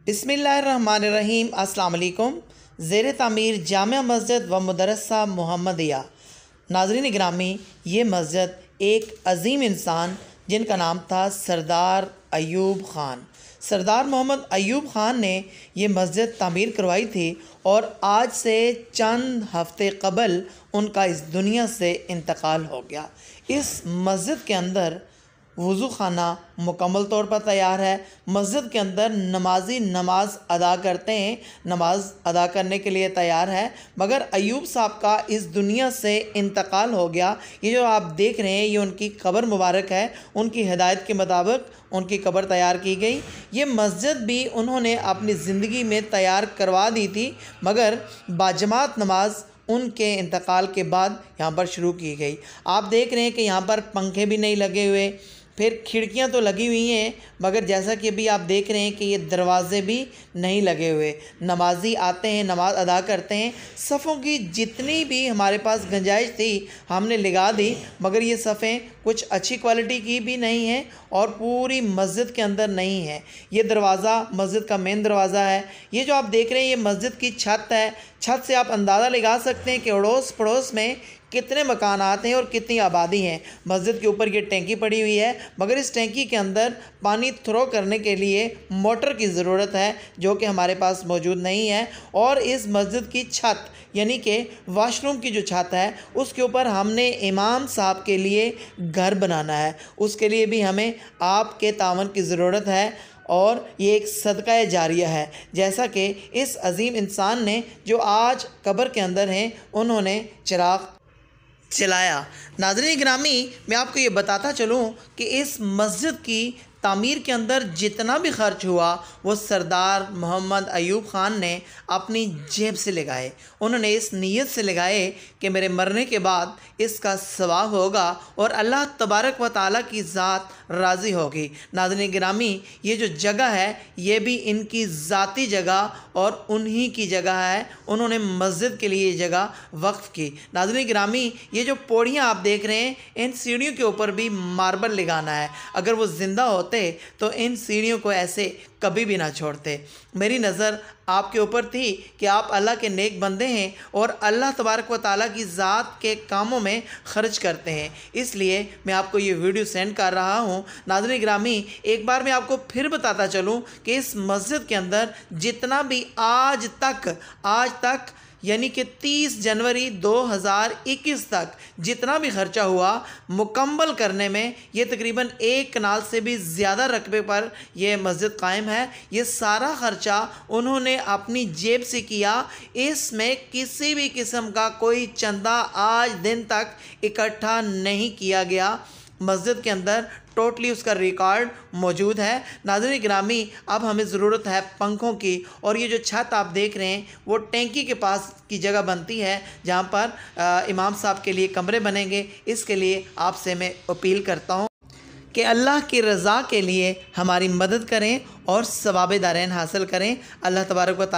बिस्मिल्लाहिर्रहमानिर्रहीम। अस्सलाम वालेकुम। ज़ेर तामीर जामिया मस्जिद व मदरसा मुहम्मदिया। नाज़रीन गिरामी, ये मस्जिद एक अजीम इंसान जिनका नाम था सरदार अयूब ख़ान, सरदार मोहम्मद अयूब ख़ान ने ये मस्जिद तामीर करवाई थी और आज से चंद हफ्ते कबल उनका इस दुनिया से इंतकाल हो गया। इस मस्जिद के अंदर वज़ू ख़ाना मुकम्मल तौर पर तैयार है। मस्जिद के अंदर नमाजी नमाज अदा करते हैं, नमाज अदा करने के लिए तैयार है। मगर अयूब साहब का इस दुनिया से इंतकाल हो गया। ये जो आप देख रहे हैं ये उनकी कब्र मुबारक है। उनकी हिदायत के मुताबिक उनकी कब्र तैयार की गई। ये मस्जिद भी उन्होंने अपनी ज़िंदगी में तैयार करवा दी थी, मगर बाजमात नमाज उनके इंतकाल के बाद यहाँ पर शुरू की गई। आप देख रहे हैं कि यहाँ पर पंखे भी नहीं लगे हुए, फिर खिड़कियाँ तो लगी हुई हैं, मगर जैसा कि अभी आप देख रहे हैं कि ये दरवाज़े भी नहीं लगे हुए। नमाजी आते हैं, नमाज अदा करते हैं। सफ़ों की जितनी भी हमारे पास गुंजाइश थी हमने लगा दी, मगर ये सफ़ें कुछ अच्छी क्वालिटी की भी नहीं हैं और पूरी मस्जिद के अंदर नहीं है। ये दरवाज़ा मस्जिद का मेन दरवाज़ा है। ये जो आप देख रहे हैं ये मस्जिद की छत है। छत से आप अंदाज़ा लगा सकते हैं कि अड़ोस पड़ोस में कितने मकानात हैं और कितनी आबादी हैं। मस्जिद के ऊपर ये टैंकी पड़ी हुई है, मगर इस टैंकी के अंदर पानी थ्रो करने के लिए मोटर की ज़रूरत है, जो कि हमारे पास मौजूद नहीं है। और इस मस्जिद की छत यानी कि वाशरूम की जो छत है उसके ऊपर हमने इमाम साहब के लिए घर बनाना है। उसके लिए भी हमें आपके तावन की ज़रूरत है और ये एक सदका जारिया है। जैसा कि इस अजीम इंसान ने जो आज कब्र के अंदर हैं उन्होंने चिराग चलाया। नाज़रीन गिरामी, मैं आपको ये बताता चलूँ कि इस मस्जिद की तामीर के अंदर जितना भी ख़र्च हुआ वो सरदार मोहम्मद अयूब ख़ान ने अपनी जेब से लगाए। उन्होंने इस नीयत से लगाए कि मेरे मरने के बाद इसका सवाब होगा और अल्लाह तबारक व ताला की ज़ात राज़ी होगी। नाज़रीन गिरामी, ये जो जगह है ये भी इनकी ज़ाती जगह और उन्हीं की जगह है। उन्होंने मस्जिद के लिए ये जगह वक्फ़ की। नाज़रीन गिरामी, ये जो पौड़ियाँ आप देख रहे हैं इन सीढ़ियों के ऊपर भी मार्बल लगाना है। अगर वो ज़िंदा होते तो इन सीढ़ियों को ऐसे कभी भी ना छोड़ते। मेरी नज़र आपके ऊपर थी कि आप अल्लाह के नेक बंदे हैं और अल्लाह तबारक व ताला की ज़ात के कामों में ख़र्च करते हैं, इसलिए मैं आपको ये वीडियो सेंड कर रहा हूँ। नाज़रीन गिरामी, एक बार मैं आपको फिर बताता चलूँ कि इस मस्जिद के अंदर जितना भी आज तक यानी कि 30 जनवरी 2021 तक जितना भी ख़र्चा हुआ मुकम्मल करने में, ये तकरीबन 1 कनाल से भी ज़्यादा रकबे पर यह मस्जिद कायम है। ये सारा ख़र्चा उन्होंने अपनी जेब से किया। इसमें किसी भी किस्म का कोई चंदा आज दिन तक इकट्ठा नहीं किया गया। मस्जिद के अंदर टोटली उसका रिकॉर्ड मौजूद है। नाज़रीन गिरामी, अब हमें ज़रूरत है पंखों की, और ये जो छत आप देख रहे हैं वो टैंकी के पास की जगह बनती है जहाँ पर इमाम साहब के लिए कमरे बनेंगे। इसके लिए आपसे मैं अपील करता हूँ कि अल्लाह की रज़ा के लिए हमारी मदद करें और सवाब दारैन हासिल करें। अल्लाह तबारक व तआला